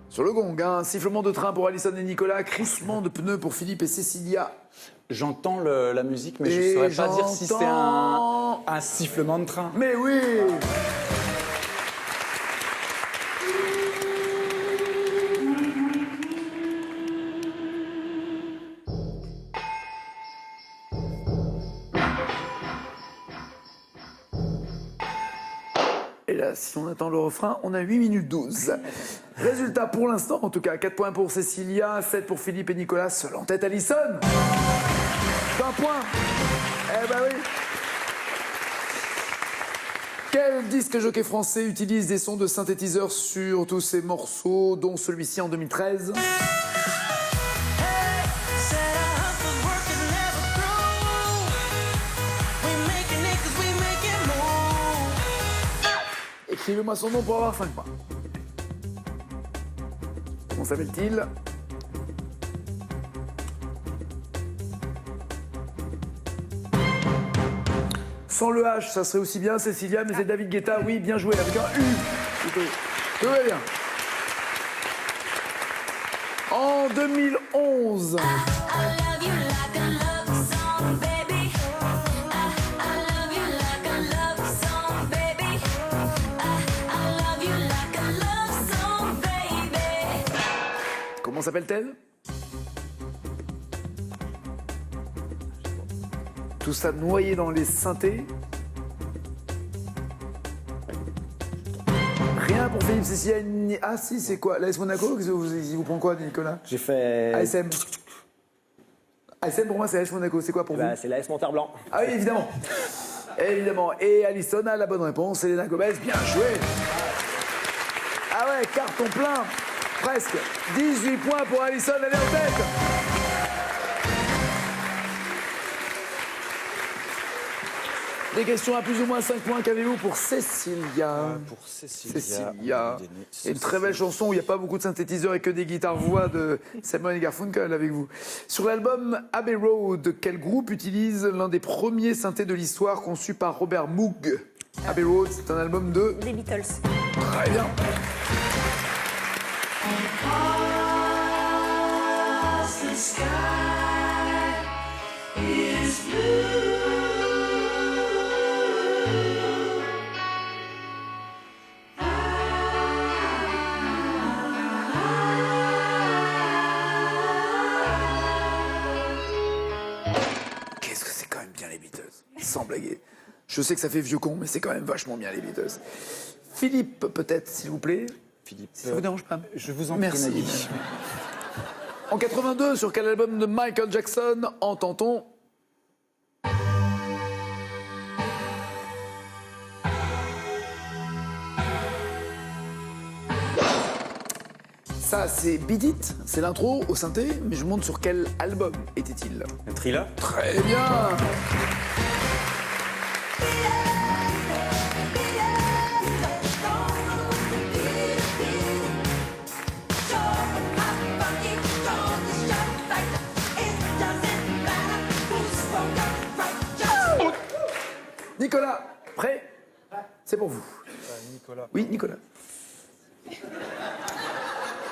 Sur le gong, un sifflement de train pour Alison et Nicolas, crissement de pneus pour Philippe et Cécilia. J'entends la musique, mais je ne saurais pas dire si c'est un sifflement de train. Mais oui. Et là, si on attend le refrain, on a 8 minutes 12. Résultat pour l'instant, en tout cas, 4 points pour Cécilia, 7 pour Philippe et Nicolas, seul en tête Alison. 20 points. Eh ben oui. Quel disque jockey français utilise des sons de synthétiseur sur tous ses morceaux, dont celui-ci en 2013? Écrivez-moi son nom pour avoir 5 points. Comment s'appelle-t-il? Sans le H, ça serait aussi bien, Cécilia, mais c'est David Guetta. Oui, bien joué, avec un U. Plutôt. Tout va bien. En 2011. Comment s'appelle-t-elle? Tout ça noyé dans les synthés. Rien pour Philippe Cécilia. Ah si, c'est quoi? L'AS Monaco? Vous prend quoi, Nicolas? J'ai fait. ASM. ASM pour moi, c'est AS Monaco. C'est quoi pour vous? C'est l'AS Monterblanc. Ah oui, évidemment. Évidemment. Et Alison a la bonne réponse. Elena Gomez, bien joué. Ah ouais, carton plein. Presque. 18 points pour Alison, elle est en tête. Des questions à plus ou moins 5 points. Qu'avez-vous pour Cécilia? Pour Cécilia. Une très belle chanson où il n'y a pas beaucoup de synthétiseurs et que des guitares-voix de Simon et Garfunkel avec vous. Sur l'album Abbey Road, quel groupe utilise l'un des premiers synthés de l'histoire conçu par Robert Moog? Abbey Road, c'est un album de... Les Beatles. Très bien. Qu'est-ce que c'est quand même bien les Beatles, sans blaguer. Je sais que ça fait vieux con, mais c'est quand même vachement bien les Beatles. Philippe, peut-être, s'il vous plaît. Philippe, Ça vous dérange pas? je vous en prie, Merci. Nadine. En 82, sur quel album de Michael Jackson entend-on Ça, c'est Beat It, c'est l'intro au synthé, mais je me demande sur quel album était-il? Un Thriller. Très bien. Nicolas, prêt? C'est pour vous. Nicolas. Oui, Nicolas.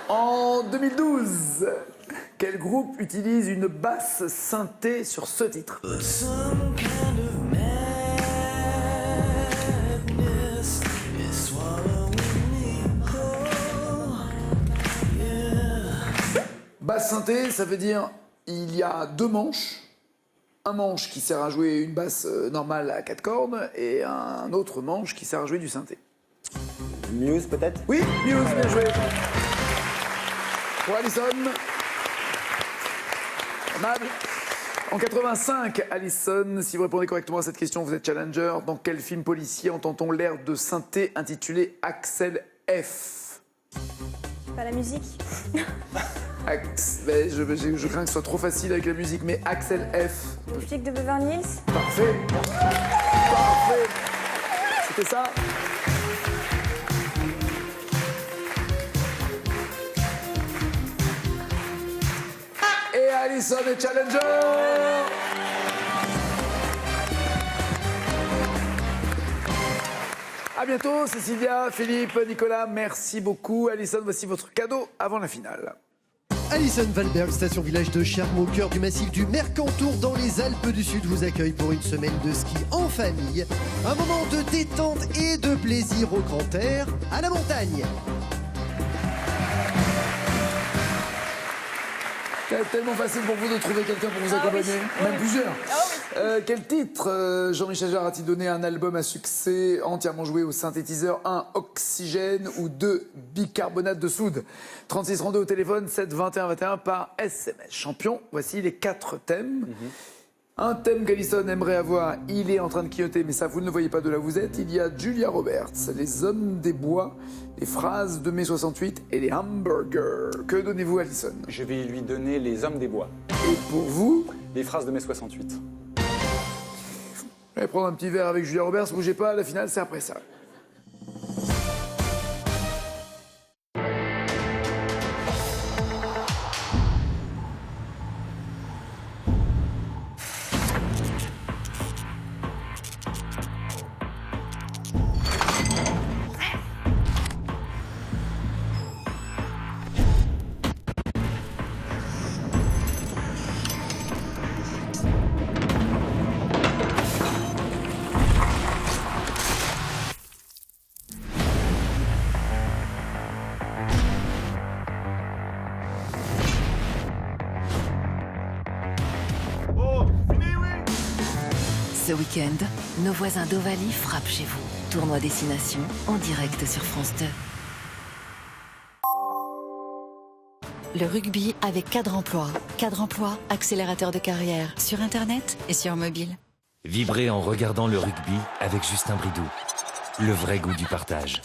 En 2012, quel groupe utilise une basse synthé sur ce titre? Basse synthé, ça veut dire il y a 2 manches. Un manche qui sert à jouer une basse normale à 4 cordes et un autre manche qui sert à jouer du synthé. Muse, peut-être? Oui, Muse, bien joué. Pour Alison. Amable. En 85, Alison, si vous répondez correctement à cette question, vous êtes challenger. Dans quel film policier entend-on l'air de synthé intitulé Axel F? Pas la musique. Je crains que ce soit trop facile avec la musique, mais Axel F. Les flics de Beverly Hills. Parfait. Parfait. C'était ça? Et Alison est challenger. À bientôt, Cécilia, Philippe, Nicolas, merci beaucoup. Alison, voici votre cadeau avant la finale. Alison Valberg, station village de Charmes au cœur du massif du Mercantour dans les Alpes du Sud vous accueille pour une semaine de ski en famille. Un moment de détente et de plaisir au grand air, à la montagne. C'est tellement facile pour vous de trouver quelqu'un pour vous accompagner, même plusieurs. Quel titre Jean-Michel Jarre a-t-il donné à un album à succès entièrement joué au synthétiseur? 1. Oxygène ou 2. Bicarbonate de soude. 36 32 au téléphone, 7 21 21 par SMS. Champion, voici les 4 thèmes. Un thème qu'Alison aimerait avoir, il est en train de quilloter, mais ça, vous ne le voyez pas de là où vous êtes. Il y a Julia Roberts, les hommes des bois, les phrases de mai 68 et les hamburgers. Que donnez-vous, Alison? Je vais lui donner les hommes des bois. Et pour vous? Les phrases de mai 68. Je vais prendre un petit verre avec Julia Roberts, bougez pas, la finale, c'est après ça. Ce week-end, nos voisins d'Ovalie frappent chez vous. Tournoi Destination en direct sur France 2. Le rugby avec Cadre Emploi. Cadre Emploi, accélérateur de carrière sur Internet et sur mobile. Vibrez en regardant le rugby avec Justin Bridou. Le vrai goût du partage.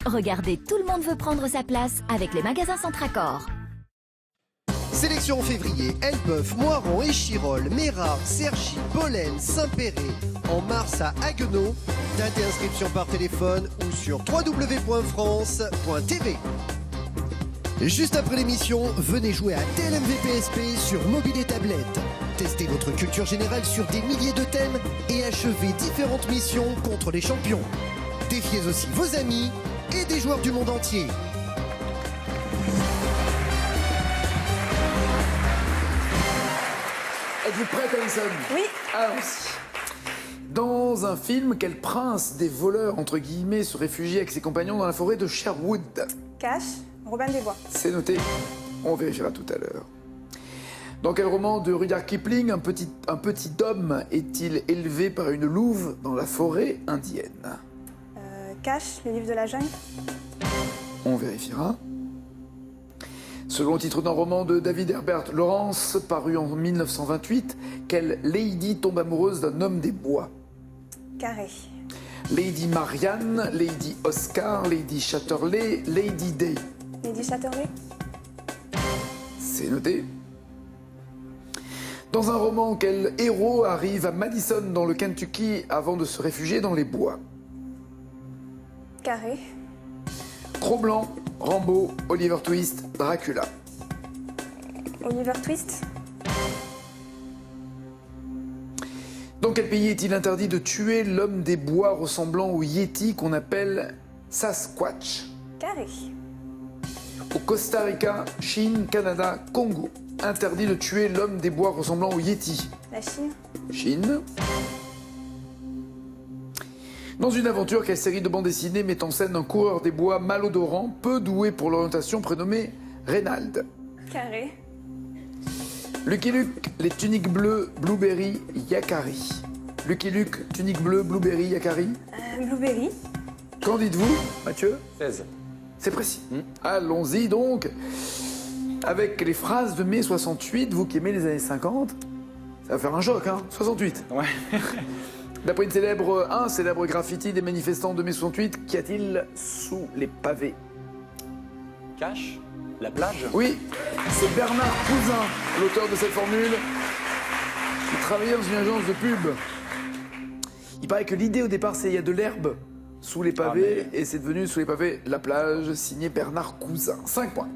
Regardez, tout le monde veut prendre sa place avec les magasins Centracor. Sélection en février, Elbeuf, Moiron, Échirol, Mérard, Cergy, Bolène, Saint-Péret. En mars à Haguenau. Date et inscription par téléphone ou sur www.france.tv. Juste après l'émission, venez jouer à TLMVPSP sur mobile et tablette. Testez votre culture générale sur des milliers de thèmes et achevez différentes missions contre les champions. Défiez aussi vos amis et des joueurs du monde entier. Êtes-vous prête, Alison? Oui. Allons-y. Dans un film, quel prince des voleurs, entre guillemets, se réfugie avec ses compagnons dans la forêt de Sherwood? Cash, Robin des Bois. C'est noté. On vérifiera tout à l'heure. Dans quel roman de Rudyard Kipling un petit homme est-il élevé par une louve dans la forêt indienne? Cash, le livre de la jungle. On vérifiera. Selon le titre d'un roman de David Herbert Lawrence, paru en 1928, quelle lady tombe amoureuse d'un homme des bois? Carré. Lady Marianne, Lady Oscar, Lady Chatterley, Lady Day. Lady Chatterley. C'est noté. Dans un roman, quel héros arrive à Madison dans le Kentucky avant de se réfugier dans les bois? Carré. Cro-Blanc, Rambo, Oliver Twist, Dracula. Oliver Twist. Dans quel pays est-il interdit de tuer l'homme des bois ressemblant au Yeti qu'on appelle Sasquatch? Carré. Au Costa Rica, Chine, Canada, Congo. Interdit de tuer l'homme des bois ressemblant au Yeti. La Chine. Chine. Dans une aventure, quelle série de bandes dessinées met en scène un coureur des bois malodorant, peu doué pour l'orientation, prénommé Reynald? Carré. Lucky Luke, les tuniques bleues, Blueberry, Yakari. Lucky Luke, tunique bleue, Blueberry, Yakari. Blueberry. Qu'en dites-vous, Mathieu? 16. C'est précis. Allons-y donc. Avec les phrases de mai 68, vous qui aimez les années 50, ça va faire un choc, hein? 68. Ouais. D'après un célèbre graffiti des manifestants de mai 68, qu'y a-t-il sous les pavés? Cash, la plage. Oui, c'est Bernard Cousin, l'auteur de cette formule, qui travaillait dans une agence de pub. Il paraît que l'idée au départ, c'est il y a de l'herbe sous les pavés, et c'est devenu sous les pavés la plage, signé Bernard Cousin. 5 points.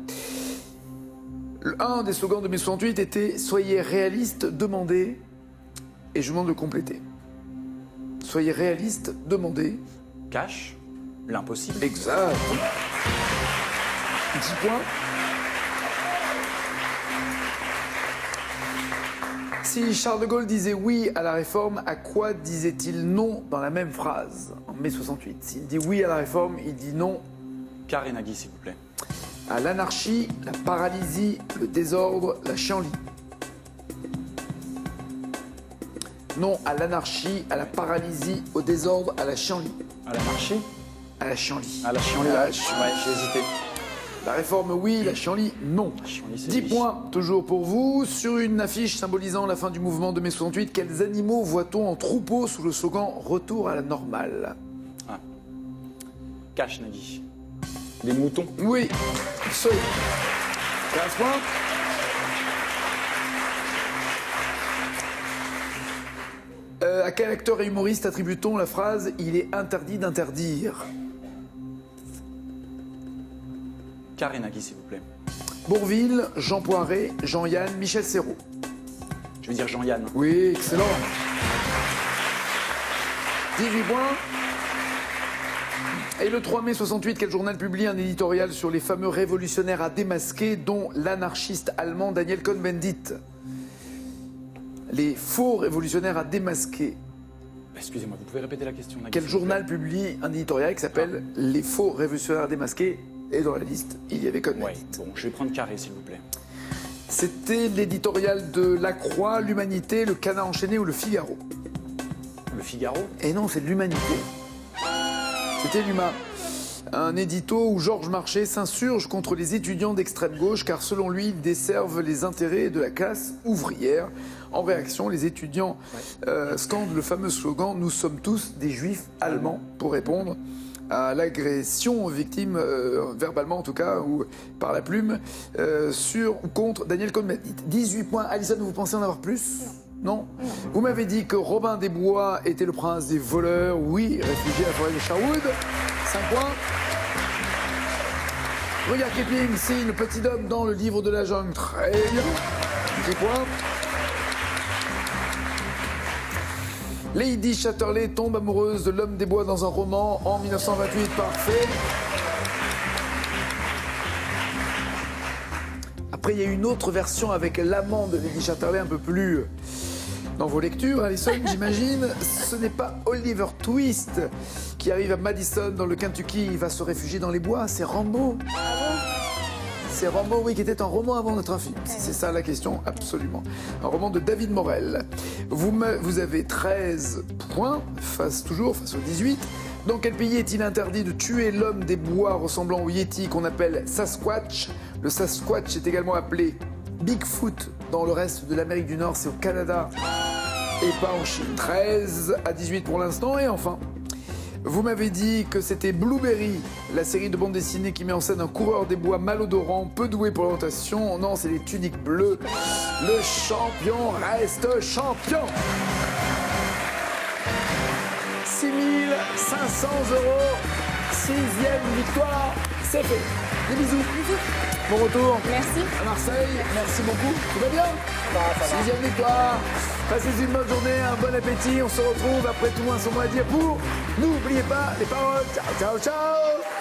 Un des slogans de mai 68 était « Soyez réaliste, demandez », et je vous demande de compléter. Soyez réaliste, demandez. Cash, l'impossible. Exact. 10 points. Si Charles de Gaulle disait oui à la réforme, à quoi disait-il non dans la même phrase en mai 68? S'il dit oui à la réforme, il dit non. Carré Nagui, s'il vous plaît. À l'anarchie, la paralysie, le désordre, la chienlit. Non à l'anarchie, à la paralysie, au désordre, à la chienlit. À l'anarchie? À la chienlit. À la chienlit, ouais, j'ai hésité. La réforme, oui. La chienlit, non. 10 points, toujours pour vous. Sur une affiche symbolisant la fin du mouvement de mai 68, quels animaux voit-on en troupeau sous le slogan « Retour à la normale » Cache, Nagui. Des moutons. Oui, absolument. 15 points. À quel acteur et humoriste attribue-t-on la phrase « Il est interdit d'interdire » Carré, Nagui, s'il vous plaît. Bourvil, Jean Poiret, Jean-Yann, Michel Serrault. Je vais dire Jean-Yann. Oui, excellent. 18 points. Et le 3 mai 68, quel journal publie un éditorial sur les fameux révolutionnaires à démasquer, dont l'anarchiste allemand Daniel Cohn-Bendit? Les faux révolutionnaires à démasquer. Excusez-moi, vous pouvez répéter la question, Nagui? Quel journal publie un éditorial qui s'appelle Les faux révolutionnaires à démasquer? Et dans la liste, il y avait Cohn-Bendit. Bon, je vais prendre Carré, s'il vous plaît. C'était l'éditorial de La Croix, L'Humanité, Le Canard enchaîné ou Le Figaro. Le Figaro? Et non, c'est L'Humanité. C'était l'Huma. Un édito où Georges Marchais s'insurge contre les étudiants d'extrême gauche car selon lui, ils desservent les intérêts de la classe ouvrière. En réaction, les étudiants scandent le fameux slogan « Nous sommes tous des juifs allemands » pour répondre à l'agression aux victimes, verbalement en tout cas, ou par la plume, sur ou contre Daniel Cohn-Bendit. 18 points. Alison, vous pensez en avoir plus ? Non. Vous m'avez dit que Robin des Bois était le prince des voleurs. Oui, réfugié à la forêt de Sherwood. 5 points. Rudyard Kipling signe Le Petit Homme dans le livre de la jungle. Très bien. 10 points. Lady Chatterley tombe amoureuse de l'homme des bois dans un roman en 1928. Parfait. Après, il y a une autre version avec l'amant de Lady Chatterley, un peu plus dans vos lectures, Alison, j'imagine. Ce n'est pas Oliver Twist qui arrive à Madison, dans le Kentucky. Il va se réfugier dans les bois. C'est Rambo. C'est Rambo, oui, qui était un roman avant d'être un film. C'est ça la question, absolument. Un roman de David Morel. Vous avez 13 points, face aux 18. Dans quel pays est-il interdit de tuer l'homme des bois ressemblant au Yeti qu'on appelle Sasquatch? Le Sasquatch est également appelé Bigfoot dans le reste de l'Amérique du Nord, c'est au Canada et pas en Chine. 13 à 18 pour l'instant. Et enfin, vous m'avez dit que c'était Blueberry, la série de bande dessinée qui met en scène un coureur des bois malodorant, peu doué pour l'orientation. Non, c'est les tuniques bleues. Le champion reste champion. 6 500 €, 6e victoire, c'est fait. Des bisous. Bon retour. Merci. À Marseille, merci beaucoup. Tout va bien? 6e victoire. Passez une bonne journée, un bon appétit. On se retrouve après tout un son mot à dire pour. N'oubliez pas les paroles. Ciao, ciao, ciao.